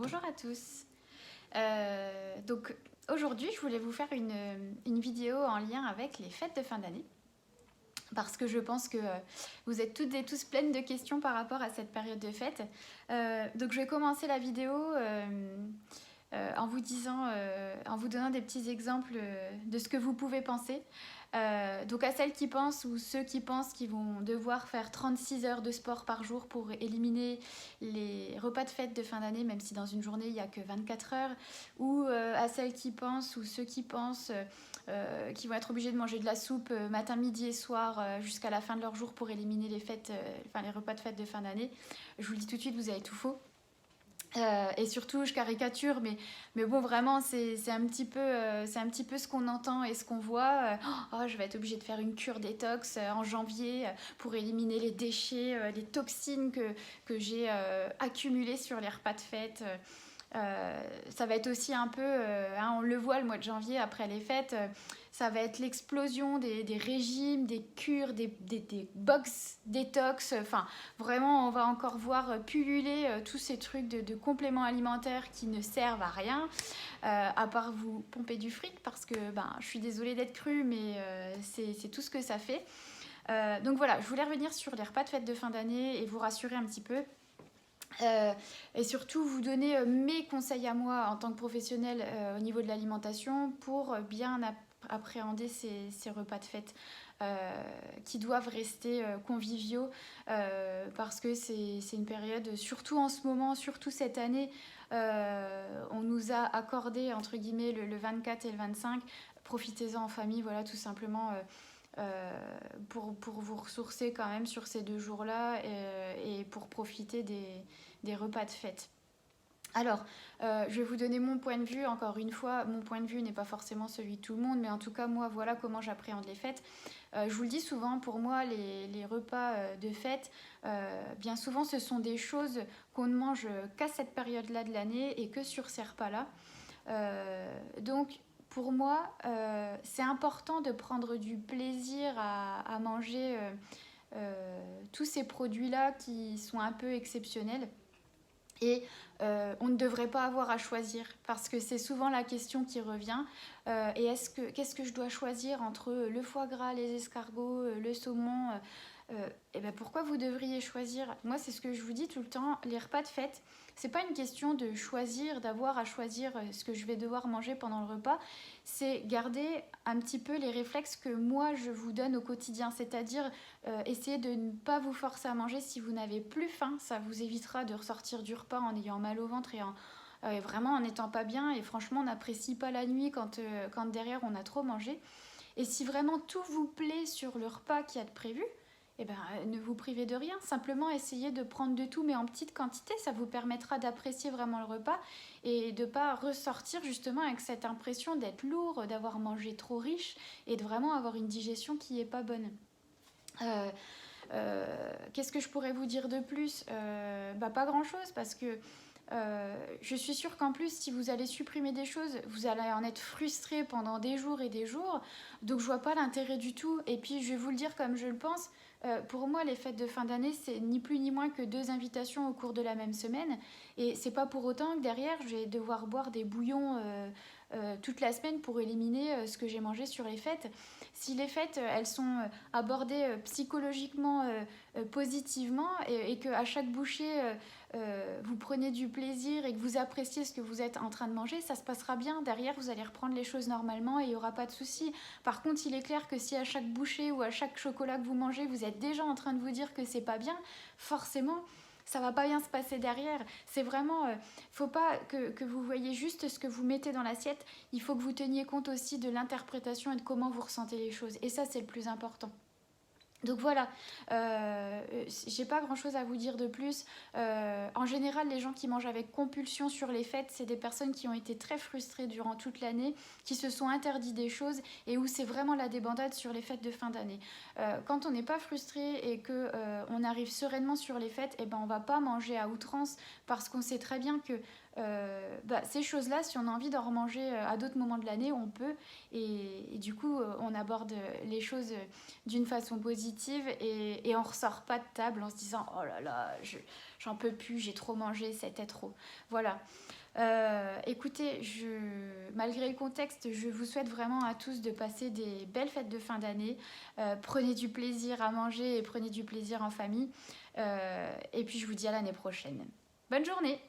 Bonjour à tous. Donc aujourd'hui, je voulais vous faire une vidéo en lien avec les fêtes de fin d'année. Parce que je pense que vous êtes toutes et tous pleines de questions par rapport à cette période de fête. Donc je vais commencer la vidéo en vous disant, en vous donnant des petits exemples de ce que vous pouvez penser. Donc à celles qui pensent ou ceux qui pensent qu'ils vont devoir faire 36 heures de sport par jour pour éliminer les repas de fête de fin d'année, même si dans une journée il n'y a que 24 heures, ou à celles qui pensent ou ceux qui pensent qu'ils vont être obligés de manger de la soupe matin, midi et soir jusqu'à la fin de leur jour pour éliminer les fêtes, les repas de fête de fin d'année. Je vous le dis tout de suite, vous avez tout faux. Et surtout, je caricature, mais bon, vraiment, c'est un petit peu ce qu'on entend et ce qu'on voit. Oh, je vais être obligée de faire une cure détox en janvier pour éliminer les déchets, les toxines que j'ai accumulées sur les repas de fête. Ça va être aussi un peu, on le voit le mois de janvier après les fêtes, ça va être l'explosion des régimes, des cures, des box détox. Enfin, vraiment, on va encore voir pulluler tous ces trucs de compléments alimentaires qui ne servent à rien, à part vous pomper du fric, parce que je suis désolée d'être crue, mais c'est tout ce que ça fait. Donc voilà, je voulais revenir sur les repas de fête de fin d'année et vous rassurer un petit peu. Et surtout vous donner mes conseils à moi en tant que professionnelle au niveau de l'alimentation pour bien appréhender ces repas de fête qui doivent rester conviviaux parce que c'est une période, surtout en ce moment, surtout cette année, on nous a accordé entre guillemets le 24 et le 25. Profitez-en en famille, voilà, tout simplement. Pour vous ressourcer quand même sur ces 2 jours-là et pour profiter des repas de fête. Alors, je vais vous donner mon point de vue. Encore une fois, mon point de vue n'est pas forcément celui de tout le monde, mais en tout cas, moi, voilà comment j'appréhende les fêtes. Je vous le dis souvent, pour moi, les repas de fête, bien souvent, ce sont des choses qu'on ne mange qu'à cette période-là de l'année et que sur ces repas-là. Donc, pour moi, c'est important de prendre du plaisir à manger tous ces produits-là qui sont un peu exceptionnels. Et on ne devrait pas avoir à choisir parce que c'est souvent la question qui revient. Et qu'est-ce que je dois choisir entre le foie gras, les escargots, le saumon et ben pourquoi vous devriez choisir? Moi, c'est ce que je vous dis tout le temps, les repas de fête, c'est pas une question de choisir, d'avoir à choisir ce que je vais devoir manger pendant le repas, c'est garder un petit peu les réflexes que moi je vous donne au quotidien, c'est-à-dire essayer de ne pas vous forcer à manger si vous n'avez plus faim, ça vous évitera de ressortir du repas en ayant mal au ventre et vraiment en n'étant pas bien, et franchement on n'apprécie pas la nuit quand derrière on a trop mangé. Et si vraiment tout vous plaît sur le repas qu'il y a de prévu, eh ben, ne vous privez de rien, simplement essayez de prendre de tout mais en petite quantité, ça vous permettra d'apprécier vraiment le repas et de ne pas ressortir justement avec cette impression d'être lourd, d'avoir mangé trop riche et de vraiment avoir une digestion qui n'est pas bonne. Qu'est-ce que je pourrais vous dire de plus? Pas grand chose parce que je suis sûre qu'en plus si vous allez supprimer des choses vous allez en être frustré pendant des jours et des jours, donc je vois pas l'intérêt du tout. Et puis je vais vous le dire comme je le pense, pour moi les fêtes de fin d'année c'est ni plus ni moins que 2 invitations au cours de la même semaine, et c'est pas pour autant que derrière je vais devoir boire des bouillons toute la semaine pour éliminer ce que j'ai mangé sur les fêtes. Si les fêtes elles sont abordées psychologiquement positivement et qu'à chaque bouchée vous prenez du plaisir et que vous appréciez ce que vous êtes en train de manger, ça se passera bien. Derrière, vous allez reprendre les choses normalement et il n'y aura pas de souci. Par contre, il est clair que si à chaque bouchée ou à chaque chocolat que vous mangez, vous êtes déjà en train de vous dire que c'est pas bien, forcément, ça va pas bien se passer derrière. C'est vraiment, faut pas que vous voyez juste ce que vous mettez dans l'assiette. Il faut que vous teniez compte aussi de l'interprétation et de comment vous ressentez les choses. Et ça, c'est le plus important. Donc voilà, j'ai pas grand chose à vous dire de plus. En général, les gens qui mangent avec compulsion sur les fêtes, c'est des personnes qui ont été très frustrées durant toute l'année, qui se sont interdit des choses et où c'est vraiment la débandade sur les fêtes de fin d'année. Quand on n'est pas frustré et que on arrive sereinement sur les fêtes, et ben on va pas manger à outrance parce qu'on sait très bien que ces choses-là, si on a envie d'en remanger à d'autres moments de l'année, on peut. Et du coup, on aborde les choses d'une façon positive positive et on ressort pas de table en se disant oh là là, j'en peux plus, j'ai trop mangé, c'était trop. Voilà. Écoutez, malgré le contexte, je vous souhaite vraiment à tous de passer des belles fêtes de fin d'année. Prenez du plaisir à manger et prenez du plaisir en famille. Et puis je vous dis à l'année prochaine. Bonne journée!